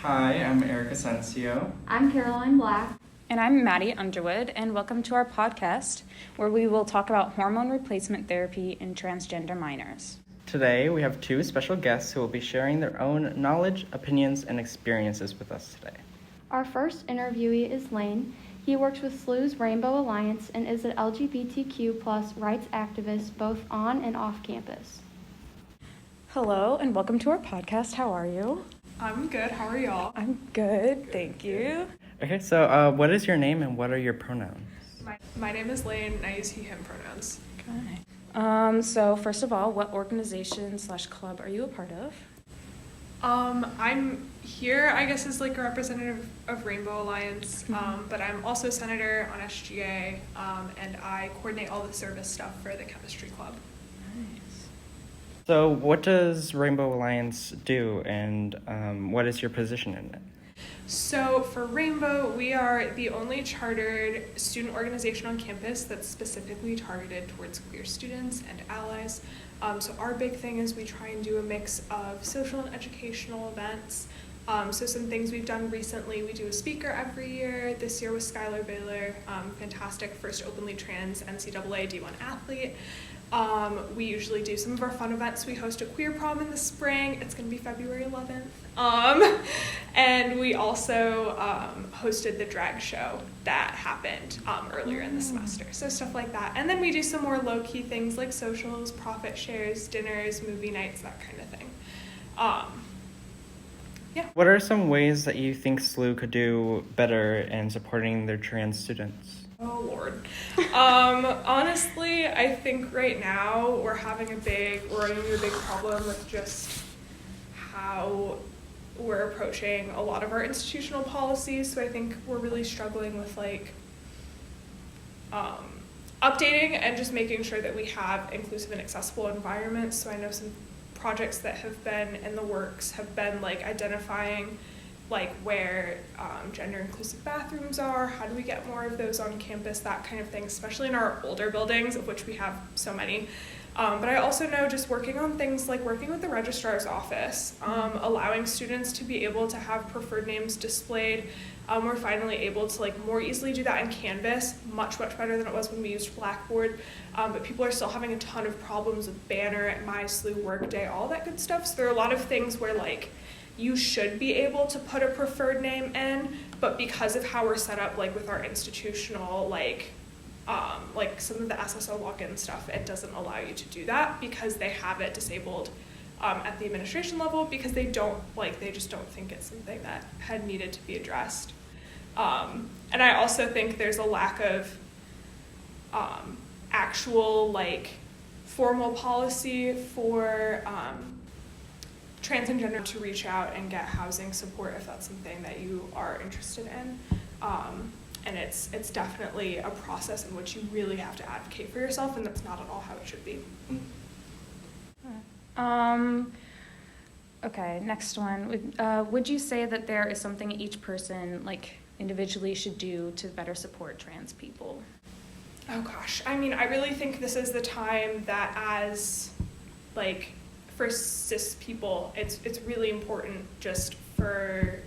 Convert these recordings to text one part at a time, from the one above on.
Hi, I'm Eric Asensio. I'm Caroline Black. And I'm Maddie Underwood, and welcome to our podcast, where we will talk about hormone replacement therapy in transgender minors. Today, we have two special guests who will be sharing their own knowledge, opinions, and experiences with us today. Our first interviewee is Lane. He works with SLU's Rainbow Alliance and is an LGBTQ+ rights activist both on and off campus. Hello, and welcome to our podcast. How are you? I'm good. How are y'all? I'm good, thank you. Okay, so what is your name and what are your pronouns? My name is Lane, and I use he/him pronouns. Okay. So first of all, what organization/club are you a part of? I'm here, I guess, as like a representative of Rainbow Alliance, but I'm also a senator on SGA, and I coordinate all the service stuff for the chemistry club. Nice. So what does Rainbow Alliance do and what is your position in it? So for Rainbow, we are the only chartered student organization on campus that's specifically targeted towards queer students and allies. So our big thing is we try and do a mix of social and educational events. So some things we've done recently, we do a speaker every year. This year was Skylar Baylor, fantastic first openly trans NCAA D1 athlete. We usually do some of our fun events. We host a queer prom in the spring. It's going to be February 11th. And we also hosted the drag show that happened earlier in the semester. So stuff like that. And then we do some more low-key things like socials, profit shares, dinners, movie nights, that kind of thing. Yeah. What are some ways that you think SLU could do better in supporting their trans students? Oh, Lord. Honestly, I think right now we're running into a big problem with just how we're approaching a lot of our institutional policies. So I think we're really struggling with updating and just making sure that we have inclusive and accessible environments. So I know some projects that have been in the works have been identifying where gender inclusive bathrooms are, how do we get more of those on campus, that kind of thing, especially in our older buildings, of which we have so many. But I also know just working on things like working with the registrar's office, allowing students to be able to have preferred names displayed. We're finally able to more easily do that in Canvas, much better than it was when we used Blackboard. But people are still having a ton of problems with Banner at MySLU, Workday, all that good stuff. So there are a lot of things where you should be able to put a preferred name in, but because of how we're set up with our institutional some of the SSO login stuff, it doesn't allow you to do that because they have it disabled at the administration level because they just don't think it's something that had needed to be addressed. And I also think there's a lack of actual formal policy for Transgender to reach out and get housing support if that's something that you are interested in. And it's definitely a process in which you really have to advocate for yourself, and that's not at all how it should be. Okay, next one. Would you say that there is something each person individually should do to better support trans people? Oh gosh, I really think this is the time that as for cis people, it's really important just for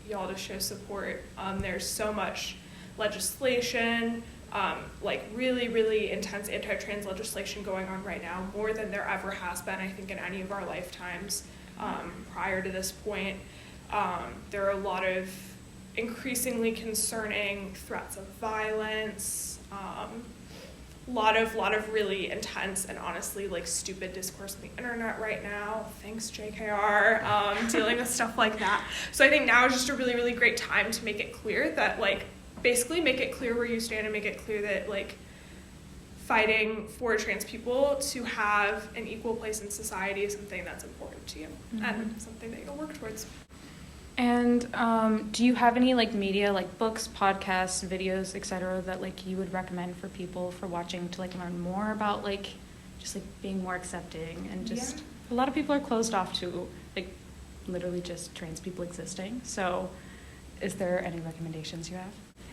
y'all to show support. There's so much legislation, really intense anti-trans legislation going on right now, more than there ever has been, I think, in any of our lifetimes prior to this point. There are a lot of increasingly concerning threats of violence, lot of really intense and honestly stupid discourse on the internet right now. Thanks, JKR, dealing with stuff like that. So I think now is just a really great time to make it clear that basically make it clear where you stand and make it clear that fighting for trans people to have an equal place in society is something that's important to you and something that you'll work towards. And do you have any media, books, podcasts, videos, etc., that you would recommend for people for watching to learn more about just being more accepting and just a lot of people are closed off to literally just trans people existing. So is there any recommendations you have?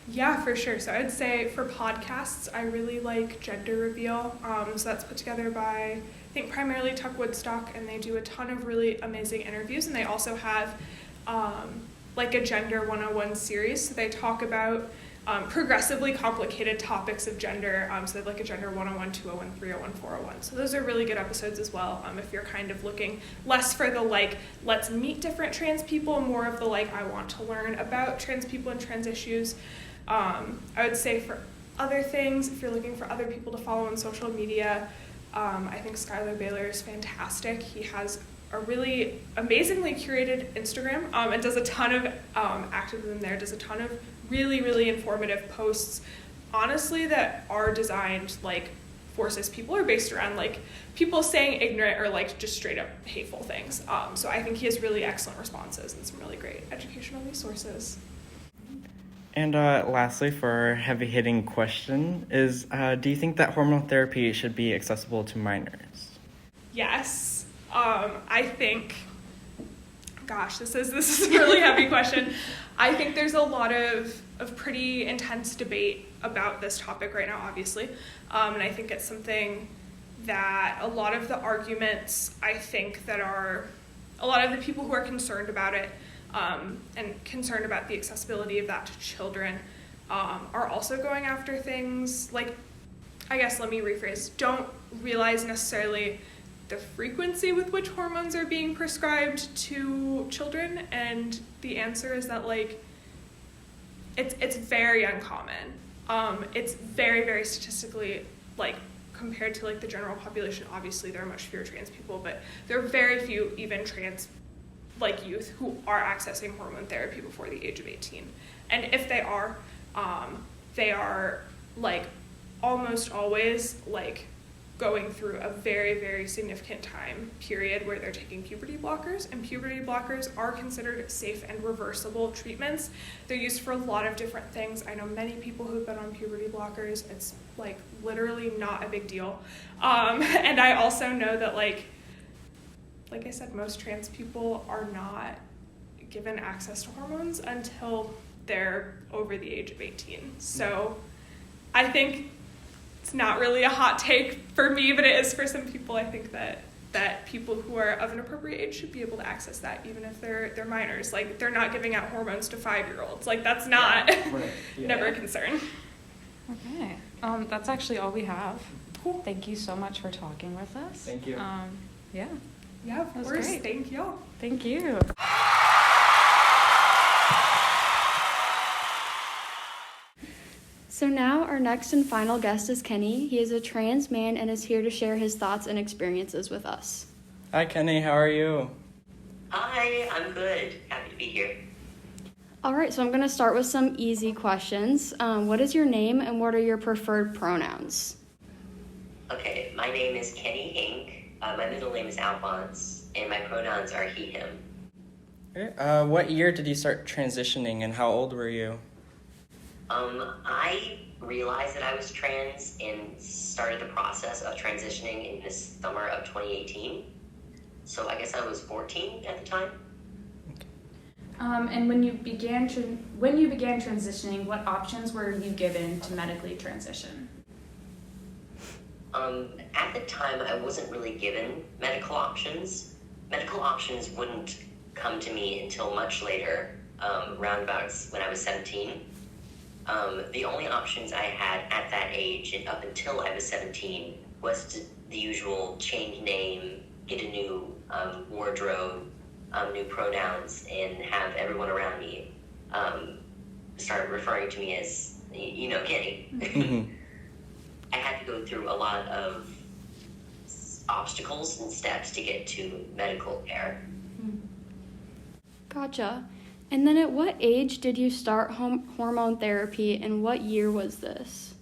Yeah, for sure. So I'd say for podcasts, I really like Gender Reveal. So that's put together by, I think, primarily Tuck Woodstock, and they do a ton of really amazing interviews. And they also have like a Gender 101 series. So they talk about progressively complicated topics of gender. So they have like a Gender 101, 201, 301, 401. So those are really good episodes as well. If you're kind of looking less for the like, let's meet different trans people, more of the like, I want to learn about trans people and trans issues. I would say for other things, if you're looking for other people to follow on social media, I think Skylar Baylor is fantastic. He has a really amazingly curated Instagram and does a ton of activism there, does a ton of really, really informative posts, honestly, that are designed like for cis people or based around like people saying ignorant or like just straight up hateful things. So I think he has really excellent responses and some really great educational resources. And lastly, for our heavy-hitting question is, do you think that hormone therapy should be accessible to minors? Yes. I think, gosh, this is a really heavy question. I think there's a lot of pretty intense debate about this topic right now, obviously. And I think it's something that a lot of the arguments, I think, that are, a lot of the people who are concerned about it and concerned about the accessibility of that to children are also going after things like, I guess let me rephrase, don't realize necessarily the frequency with which hormones are being prescribed to children, and the answer is that like it's very uncommon. It's very, very statistically, like compared to like the general population, obviously there are much fewer trans people, but there are very few even trans like youth who are accessing hormone therapy before the age of 18. And if they are like almost always like going through a very, very significant time period where they're taking puberty blockers, and puberty blockers are considered safe and reversible treatments. They're used for a lot of different things. I know many people who've been on puberty blockers. It's like literally not a big deal. And I also know that like I said, most trans people are not given access to hormones until they're over the age of 18. So I think it's not really a hot take for me, but it is for some people. I think that people who are of an appropriate age should be able to access that, even if they're minors. Like, they're not giving out hormones to 5-year-olds. Like, that's not never a concern. Okay. That's actually all we have. Cool. Thank you so much for talking with us. Thank you. Yeah. Yeah, of course. Great. Thank y'all. Thank you. So now our next and final guest is Kenny. He is a trans man and is here to share his thoughts and experiences with us. Hi, Kenny. How are you? Hi, I'm good. Happy to be here. All right, so I'm going to start with some easy questions. What is your name and what are your preferred pronouns? Okay, my name is Kenny Hink. My middle name is Alphonse, and my pronouns are he, him. Okay. What year did you start transitioning, and how old were you? I realized that I was trans and started the process of transitioning in the summer of 2018. So I guess I was 14 at the time. And when you began transitioning, what options were you given to medically transition? At the time, I wasn't really given medical options. Medical options wouldn't come to me until much later, roundabouts when I was 17. The only options I had at that age and up until I was 17 was the usual change name, get a new wardrobe, new pronouns, and have everyone around me start referring to me as, Kenny. Mm-hmm. I had to go through a lot of obstacles and steps to get to medical care. Gotcha. And then at what age did you start hormone therapy, and what year was this?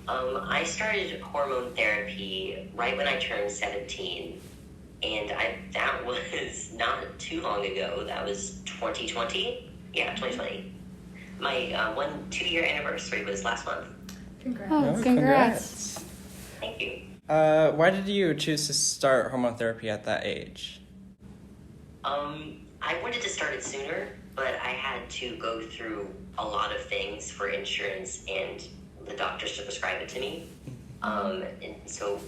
I started hormone therapy right when I turned 17, and that was not too long ago. That was 2020. Yeah, 2020. My 2-year anniversary was last month. Congrats. Oh, congrats. Thank you. Why did you choose to start hormone therapy at that age? I wanted to start it sooner, but I had to go through a lot of things for insurance and the doctors to prescribe it to me. And so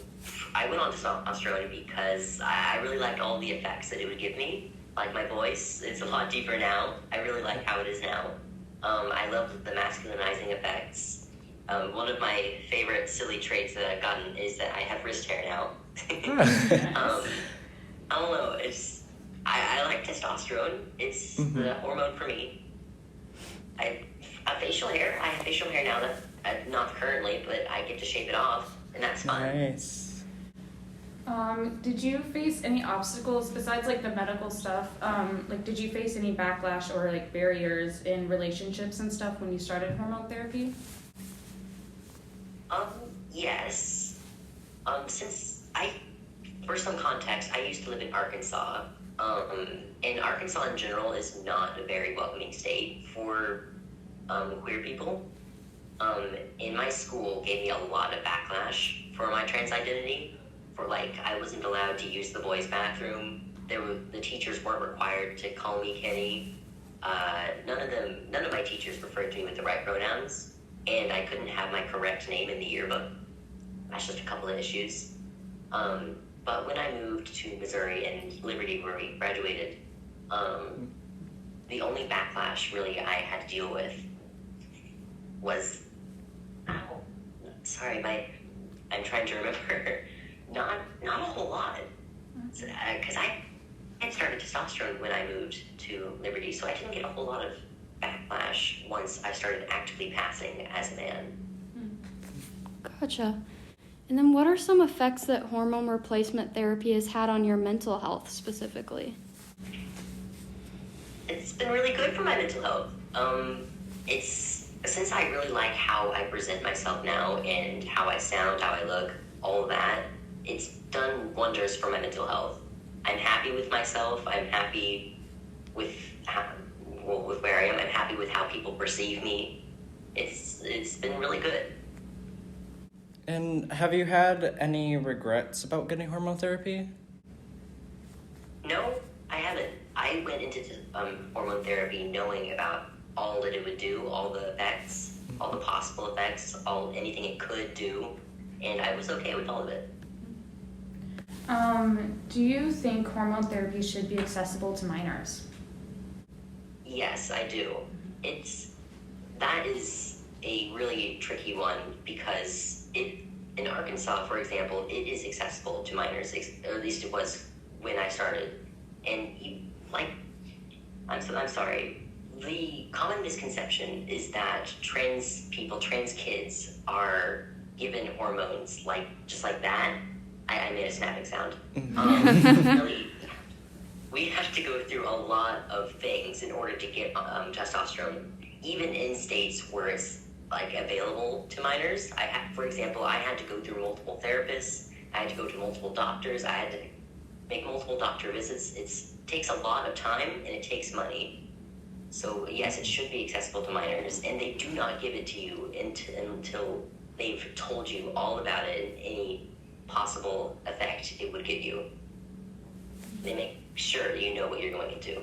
I went on to Australia because I really liked all the effects that it would give me. like my voice. It's a lot deeper now. I really like how it is now. I love the masculinizing effects. One of my favorite silly traits that I've gotten is that I have wrist hair now. I don't know. I like testosterone. It's the hormone for me. I have facial hair. I have facial hair now that not currently, but I get to shave it off, and that's fun. Nice. Did you face any obstacles besides like the medical stuff? Like, did you face any backlash or like barriers in relationships and stuff when you started hormone therapy? Yes. For some context, I used to live in Arkansas. And Arkansas in general is not a very welcoming state for queer people. In my school gave me a lot of backlash for my trans identity. For like, I wasn't allowed to use the boys' bathroom. The teachers weren't required to call me Kenny. None of my teachers referred to me with the right pronouns, and I couldn't have my correct name in the yearbook. That's just a couple of issues. But when I moved to Missouri and Liberty, where we graduated, the only backlash really I had to deal with was, I'm trying to remember, not a whole lot, because I had started testosterone when I moved to Liberty, so I didn't get a whole lot of backlash once I started actively passing as a man. Gotcha. And then what are some effects that hormone replacement therapy has had on your mental health specifically? It's been really good for my mental health. Since I really like how I present myself now and how I sound, how I look, all of that, it's done wonders for my mental health. I'm happy with myself. I'm happy with where I am. I'm happy with how people perceive me. It's been really good. And have you had any regrets about getting hormone therapy? No, I haven't. I went into hormone therapy knowing about all that it would do, all the effects, all the possible effects, anything it could do, and I was okay with all of it. Do you think hormone therapy should be accessible to minors? Yes, I do. That is a really tricky one because in Arkansas, for example, it is accessible to minors, or at least it was when I started. And I'm sorry. The common misconception is that trans kids are given hormones just like that. I made a snapping sound. Really, we have to go through a lot of things in order to get testosterone, even in states where it's available to minors. For example, I had to go through multiple therapists. I had to go to multiple doctors. I had to make multiple doctor visits. It takes a lot of time and it takes money. So yes, it should be accessible to minors, and they do not give it to you until they've told you all about it and any possible effect it would give you. They make sure that you know what you're going into.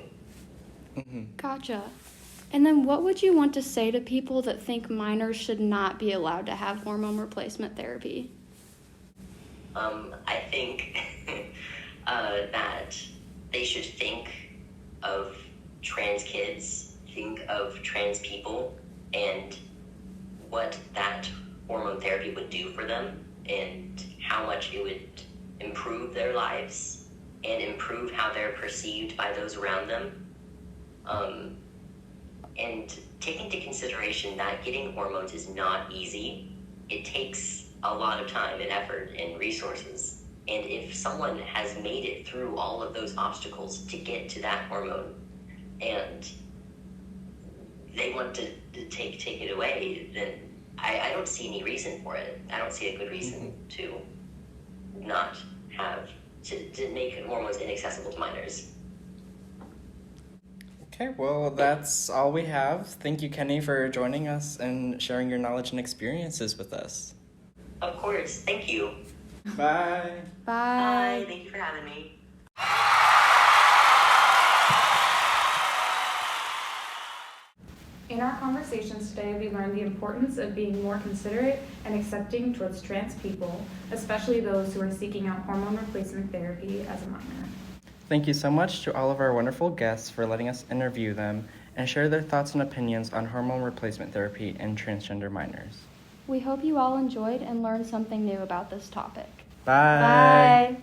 Gotcha. And then what would you want to say to people that think minors should not be allowed to have hormone replacement therapy? I think that they should think of trans kids, think of trans people, and what that hormone therapy would do for them, and how much it would improve their lives and improve how they're perceived by those around them. And take into consideration that getting hormones is not easy. It takes a lot of time and effort and resources. And if someone has made it through all of those obstacles to get to that hormone, and they want to take it away, then I don't see any reason for it. I don't see a good reason to not have, to make hormones inaccessible to minors. Okay, well, that's all we have. Thank you, Kenny, for joining us and sharing your knowledge and experiences with us. Of course, thank you. Bye. Bye. Bye, thank you for having me. In our conversations today, we learned the importance of being more considerate and accepting towards trans people, especially those who are seeking out hormone replacement therapy as a minor. Thank you so much to all of our wonderful guests for letting us interview them and share their thoughts and opinions on hormone replacement therapy in transgender minors. We hope you all enjoyed and learned something new about this topic. Bye. Bye.